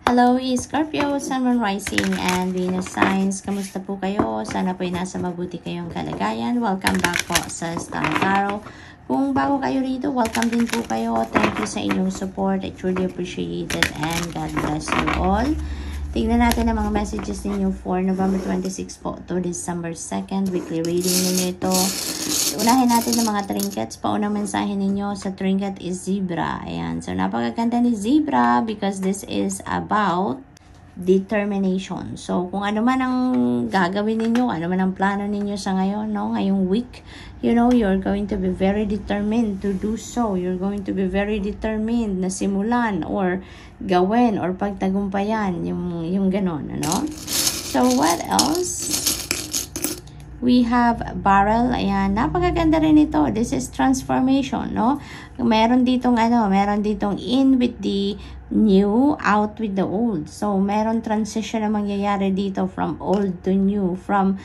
Hello, Scorpio, Sun, Moon, Rising, and Venus signs. Kamusta po kayo? Sana po ay nasa mabuti kayong kalagayan. Welcome back po sa Star Tarot. Kung bago kayo rito, welcome din po kayo. Thank you sa inyong support. I truly appreciate it and God bless you all. Tingnan natin ang mga messages ninyo for November 26 po to December 2nd. Weekly reading ninyo ito. Unahin natin ang mga trinkets. Paunang mensahe ninyo sa trinket is Zebra. Ayan. So, napakaganda ni Zebra because this is about determination. So, kung ano man ang gagawin ninyo, ano man ang plano ninyo sa ngayon, no? Ngayong week, you know, you're going to be very determined to do so. You're going to be very determined na simulan or gawin or pagtagumpayan yung ganon, ano? So, what else? We have Barrel. Ayan, napakaganda rin ito. This is transformation, no? Meron ditong in with the new, out with the old. So, meron transition na mangyayari dito from old to new, from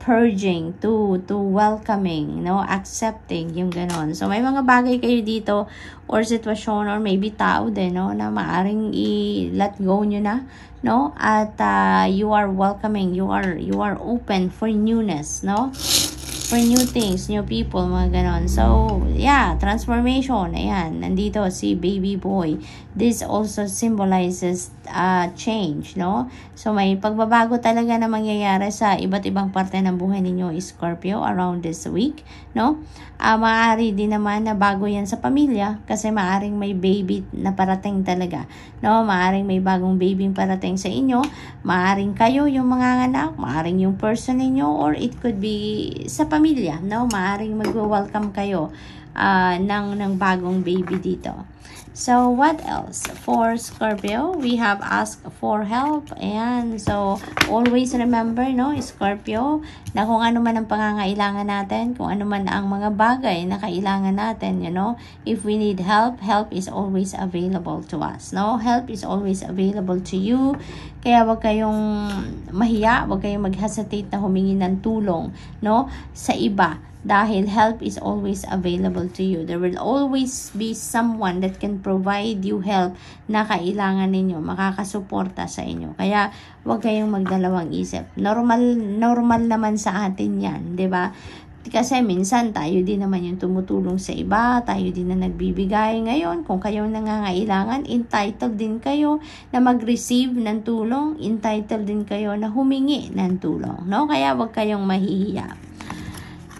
purging to welcoming, no? Accepting, yung ganon. So, may mga bagay kayo dito or sitwasyon or maybe tao din, no? Na maaring i-let go nyo na, no? At you are welcoming, you are open for newness, no? For new things, new people, mga ganon. So, yeah, transformation. Ayan, nandito si baby boy. This also symbolizes change, no? So, may pagbabago talaga na mangyayari sa iba't ibang parte ng buhay ninyo, Scorpio, around this week, no? Maaari din naman na bago yan sa pamilya kasi maaring may baby na parating talaga, no? Maaring may bagong baby parating sa inyo. Maaring kayo yung mga anak, maaring yung person ninyo, or it could be sa pamilya, no? Maaring mag-welcome kayo ng bagong baby dito. So, what else? For Scorpio, we have asked for help. Ayan. So, always remember, no, Scorpio, na kung ano man ang pangangailangan natin, kung ano man ang mga bagay na kailangan natin, you know, if we need help, help is always available to us, no? Help is always available to you. Kaya wag kayong mahiya, wag kayong mag-hesitate na humingi ng tulong, no, sa iba. Dahil help is always available to you. There will always be someone that can provide you help na kailangan ninyo, makakasuporta sa inyo. Kaya, huwag kayong magdalawang isip. Normal naman sa atin yan, di ba? Kasi minsan tayo din naman yung tumutulong sa iba, tayo din na nagbibigay. Ngayon, kung kayo nangangailangan, entitled din kayo na mag-receive ng tulong, entitled din kayo na humingi ng tulong, no? Kaya huwag kayong mahihiya.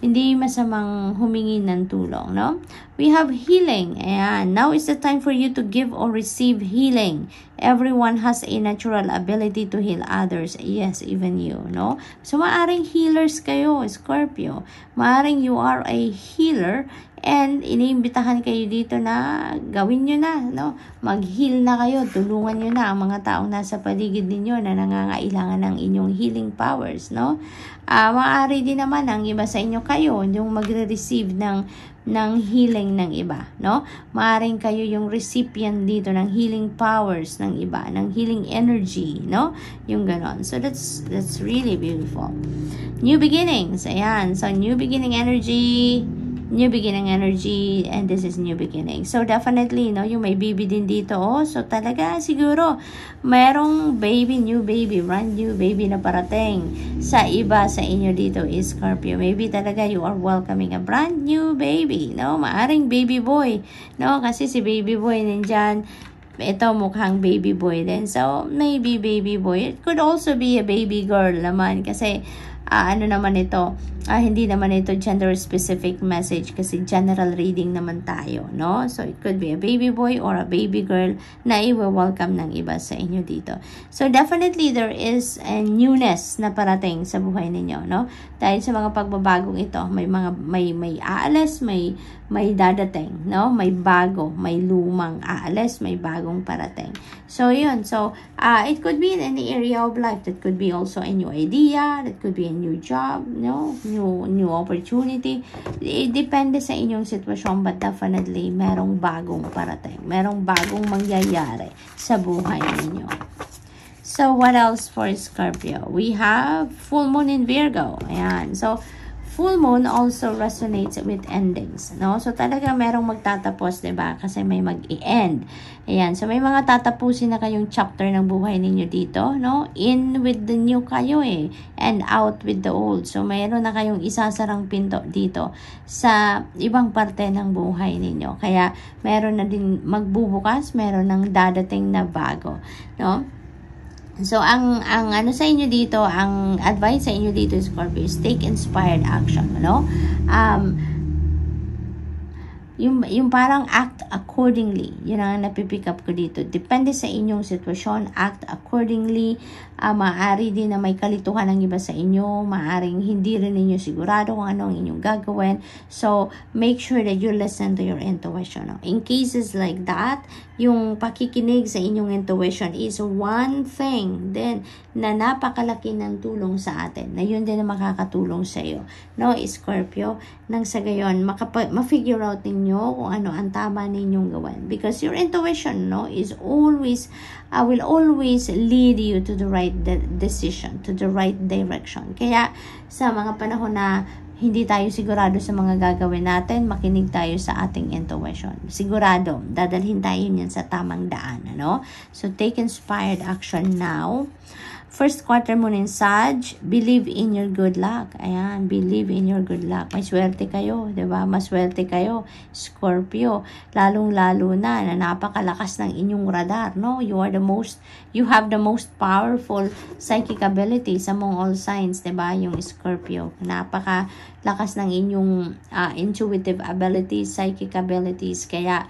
Hindi masamang humingi ng tulong, no? We have healing. Ayan. Now is the time for you to give or receive healing. Everyone has a natural ability to heal others. Yes, even you, no? So, maaring healers kayo, Scorpio. Maaring you are a healer and iniimbitahan kayo dito na gawin nyo na, no? Mag-heal na kayo, tulungan nyo na ang mga taong nasa paligid ninyo na nangangailangan ng inyong healing powers, no? Maaari din naman ang iba sa inyo kayo yung magre-receive ng healing ng iba, no? Maaring kayo yung recipient dito ng healing powers ng iba, ng healing energy, no? Yung ganon. So, that's really beautiful. New beginnings. Ayan. So, new beginning energy, and this is new beginning. So, definitely, no, yung may baby din dito, oh. So, talaga, siguro, mayroong new baby, brand new baby na parating sa iba sa inyo dito is Scorpio. Maybe talaga you are welcoming a brand new baby, no? Maaring baby boy, no? Kasi si baby boy nandyan, ito mukhang baby boy din. So, maybe baby boy. It could also be a baby girl naman kasi ano naman ito, hindi naman ito gender specific message kasi general reading naman tayo, no? So, it could be a baby boy or a baby girl na i-welcome ng iba sa inyo dito. So, definitely there is a newness na parating sa buhay ninyo, no? Dahil sa mga pagbabagong ito, may aalis, may dadating, no? May bago, may lumang aalis, may bagong parating. So, yun. So, it could be in any area of life. That could be also a new idea. That could be a new job, no? New opportunity. Depende sa inyong sitwasyon, but definitely, merong bagong parating. Merong bagong mangyayari sa buhay ninyo. So, what else for Scorpio? We have full moon in Virgo. Ayan. So, full moon also resonates with endings, no? So talaga merong magtatapos, 'di ba? Kasi may mag-i-end. Ayan, so may mga tatapusin na kayong chapter ng buhay ninyo dito, no? In with the new kayo and out with the old. So mayroon na kayong isasarang pinto dito sa ibang parte ng buhay ninyo. Kaya meron na din magbubukas, meron ng dadating na bago, no? So, ang ano sa inyo dito, ang advice sa inyo dito, Scorpio, is take inspired action, no? Yung parang act accordingly, yun ang napipick up ko dito. Depende sa inyong sitwasyon, act accordingly. Maaari din na may kalituhan ng iba sa inyo, maaring hindi rin ninyo sigurado kung ano ang inyong gagawin. So, make sure that you listen to your intuition. No? In cases like that, yung pakikinig sa inyong intuition is one thing then na napakalaki ng tulong sa atin, na yun din na makakatulong sa iyo, no, Scorpio, nang sa gayon ma-figure out ninyo kung ano ang tama ninyong gawin, because your intuition, no, is always will always lead you to the right decision, to the right direction. Kaya sa mga panahon na hindi tayo sigurado sa mga gagawin natin, makinig tayo sa ating intuition. Sigurado, dadalhin tayo niyan sa tamang daan, ano? So, take inspired action now. First quarter moon in Sag, believe in your good luck. Ayan, believe in your good luck. May swerte kayo, 'di ba? Maswerte kayo, Scorpio. Lalong-lalo na napakalakas ng inyong radar, no? You have the most powerful psychic abilities among all signs, 'di ba? Yung Scorpio. Napakalakas ng inyong intuitive abilities, psychic abilities. Kaya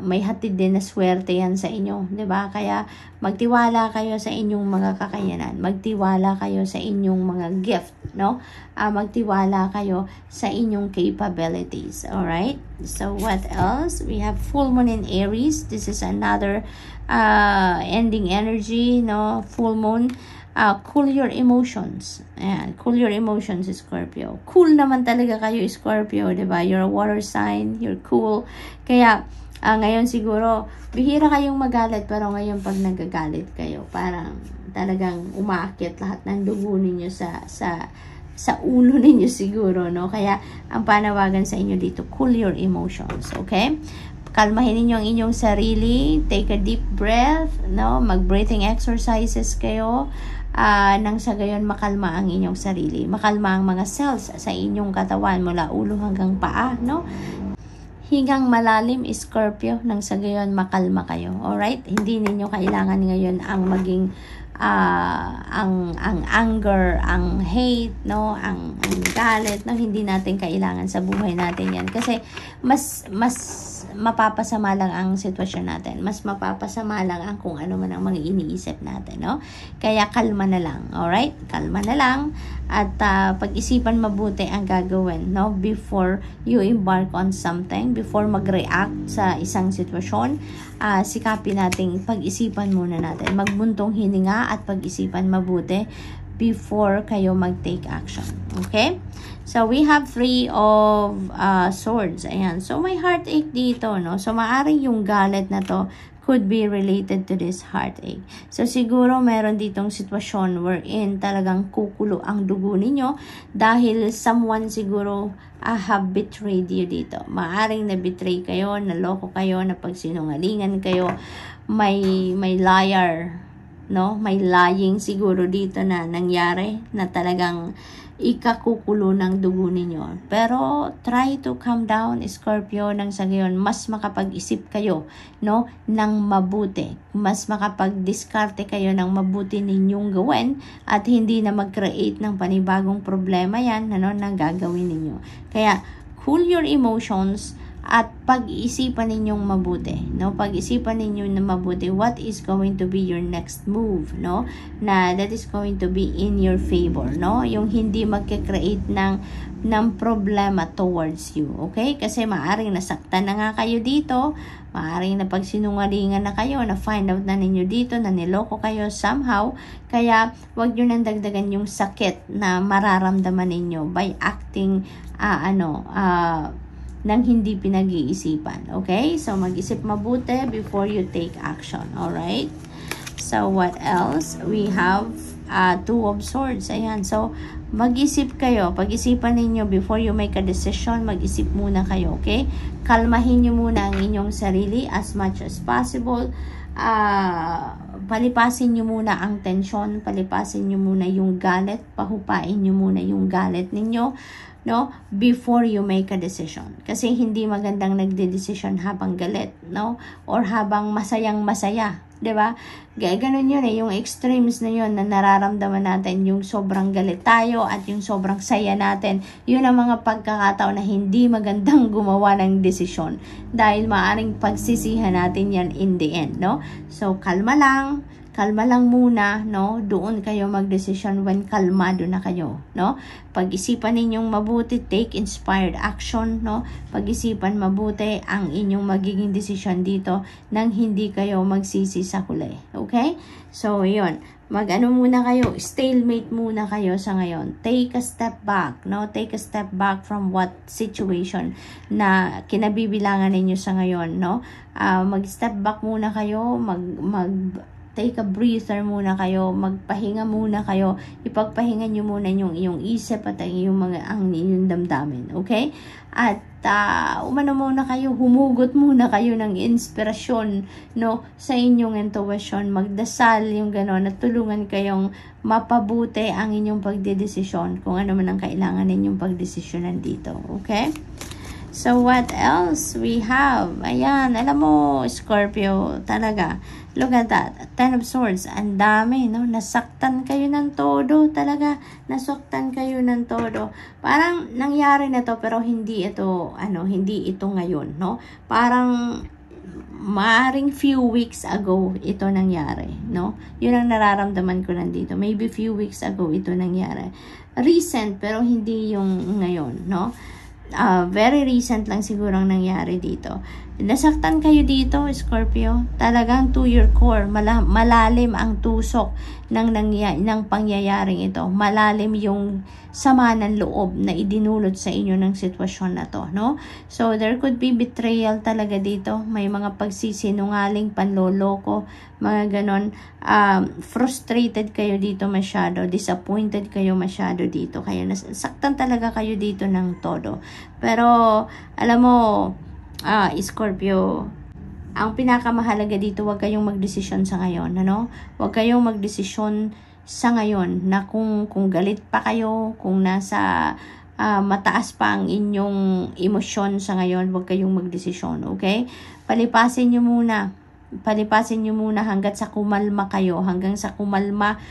may hatid din na swerte yan sa inyo, 'di ba? Kaya magtiwala kayo sa inyong mga kakayanan. Magtiwala kayo sa inyong mga gift, no? Magtiwala kayo sa inyong capabilities. All right? So what else? We have full moon in Aries. This is another ending energy, no? Full moon. Cool your emotions. Ayan, cool your emotions, Scorpio. Cool naman talaga kayo, Scorpio, 'di ba? You're a water sign, you're cool. Kaya ngayon siguro bihira kayong magalit, pero ngayon pag nagagalit kayo, parang talagang umaakyat lahat ng dugo ninyo sa ulo ninyo siguro, no? Kaya ang panawagan sa inyo dito, cool your emotions, okay? Kalmahin ninyo ang inyong sarili, take a deep breath, no? Mag-breathing exercises kayo. Nang sa gayon makalma ang inyong sarili, makalma ang mga cells sa inyong katawan mula ulo hanggang paa, no? Hingang malalim, Scorpio, nang sa gayon makalma kayo. Alright? Hindi ninyo kailangan ngayon ang maging ang anger, ang hate, no, ang galit, no, hindi natin kailangan sa buhay natin yan, kasi mas mapapasama lang ang sitwasyon natin, mas mapapasama lang ang kung ano man ang mga iniisip natin, no? Kaya kalma na lang, alright? Kalma na lang at pag-isipan mabuti ang gagawin, no, before you embark on something, before mag-react sa isang sitwasyon. Sikapin nating pag-isipan muna natin, magbuntong hininga at pag-isipan mabuti before kayo mag-take action. Okay? So, we have 3 of swords. Ayan. So, may heartache dito, no? So, maaring yung galit na to could be related to this heartache. So, siguro meron ditong sitwasyon wherein talagang kukulo ang dugo ninyo dahil someone siguro have betrayed you dito. Maaring na-betray kayo, naloko kayo, napagsinungalingan kayo, may liar, no? May lying siguro dito na nangyari na talagang ikakukulo ng dugo ninyo. Pero try to calm down, Scorpio, nang sa gayon mas makapag-isip kayo, no, ng mabuti. Mas makapag-diskarte kayo ng mabuti ninyong gawin at hindi na mag-create ng panibagong problema yan, ano, na gagawin ninyo. Kaya cool your emotions at pag-iisipan ninyong mabuti, no? Pag-isipan ninyo na mabuti what is going to be your next move, no? Na that is going to be in your favor, no? Yung hindi magke-create ng problema towards you, okay? Kasi maaring nasaktan na nga kayo dito, maaring napagsinungalingan na kayo, na find out na ninyo dito na niloko kayo somehow. Kaya wag nyo nang dagdagan yung sakit na mararamdaman ninyo by acting nang hindi pinag-iisipan. Okay? So, mag-isip mabuti before you take action. Alright? So, what else? We have Two of Swords. Ayan. So, mag-isip kayo. Pag-isipan ninyo before you make a decision, mag-isip muna kayo, okay? Kalmahin nyo muna ang inyong sarili as much as possible. Palipasin nyo muna ang tensyon, palipasin nyo muna yung galit, pahupain nyo muna yung galit ninyo, no, before you make a decision. Kasi hindi magandang nagde-decision habang galit, no, or habang masayang-masaya, 'di ba? Ganun yun yung extremes na yun na nararamdaman natin, yung sobrang galit tayo at yung sobrang saya natin. Yun ang mga pagkakataon na hindi magandang gumawa ng desisyon dahil maaring pagsisihan natin yan in the end, no? So, kalma lang muna, no? Doon kayo magdesisyon when kalmado na kayo, no? Pag-isipan ninyong mabuti, take inspired action, no? Pag-isipan mabuti ang inyong magiging desisyon dito nang hindi kayo magsisi sa huli, okay? So, yun. Mag-ano muna kayo, stalemate muna kayo sa ngayon. Take a step back, no? Take a step back from what situation na kinabibilangan ninyo sa ngayon, no? Mag-step back muna kayo, take a breather muna kayo, magpahinga muna kayo, ipagpahinga nyo muna yung iyong isip at ang inyong damdamin, okay? At umano muna kayo, humugot muna kayo ng inspirasyon, no, sa inyong intuition, magdasal yung gano'n, at tulungan kayong mapabuti ang inyong pagdedesisyon, kung ano man ang kailangan ninyong pagdesisyonan dito, okay? So, what else we have? Ayan, alam mo, Scorpio, talaga. Look at that. Ten of Swords. Ang dami, no? Nasaktan kayo ng todo. Talaga, nasaktan kayo ng todo. Parang nangyari na to, pero hindi ito, hindi ito ngayon, no? Parang maaring few weeks ago ito nangyari, no? Yun ang nararamdaman ko nandito. Maybe few weeks ago ito nangyari. Recent, pero hindi yung ngayon, no? Very recent lang siguro ang nangyari dito. Nasaktan kayo dito, Scorpio. Talagang to your core. Malalim ang tusok ng pangyayaring ito. Malalim yung sama ng loob na idinulot sa inyo ng sitwasyon na to, no? So, there could be betrayal talaga dito. May mga pagsisinungaling, panloloko, mga ganon. Frustrated kayo dito masyado. Disappointed kayo masyado dito. Kaya nasaktan talaga kayo dito ng todo. Pero, alam mo, Scorpio, ang pinakamahalaga dito, huwag kayong magdesisyon sa ngayon, ano? Huwag kayong magdesisyon sa ngayon na kung galit pa kayo, kung nasa mataas pa ang inyong emosyon sa ngayon, huwag kayong magdesisyon, okay? Palipasin nyo muna hanggat sa kumalma kayo, hanggang sa kumalma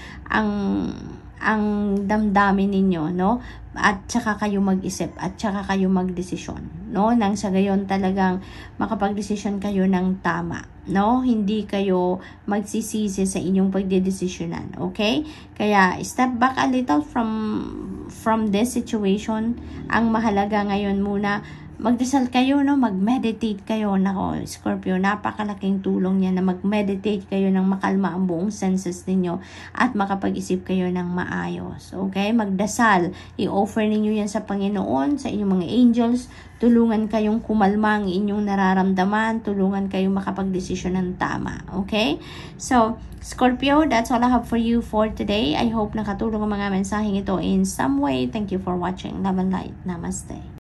ang damdamin ninyo, no? At saka kayo mag-isip, at saka kayo magdesisyon, no? Nang sa gayon talagang makapagdesisyon kayo ng tama, no? Hindi kayo magsisisi sa inyong pagdedesisyonan, okay? Kaya step back a little from this situation. Ang mahalaga ngayon muna, magdasal kayo, no? Mag-meditate kayo. Nako, Scorpio, napakalaking tulong niya na mag-meditate kayo ng makalma ang buong senses ninyo at makapag-isip kayo ng maayos. Okay? Magdasal. I-offer ninyo yan sa Panginoon, sa inyong mga angels. Tulungan kayong kumalma ang inyong nararamdaman. Tulungan kayong makapag-desisyon ng tama. Okay? So, Scorpio, that's all I have for you for today. I hope nakatulong ang mga mensaheng ito in some way. Thank you for watching. Love and light. Namaste.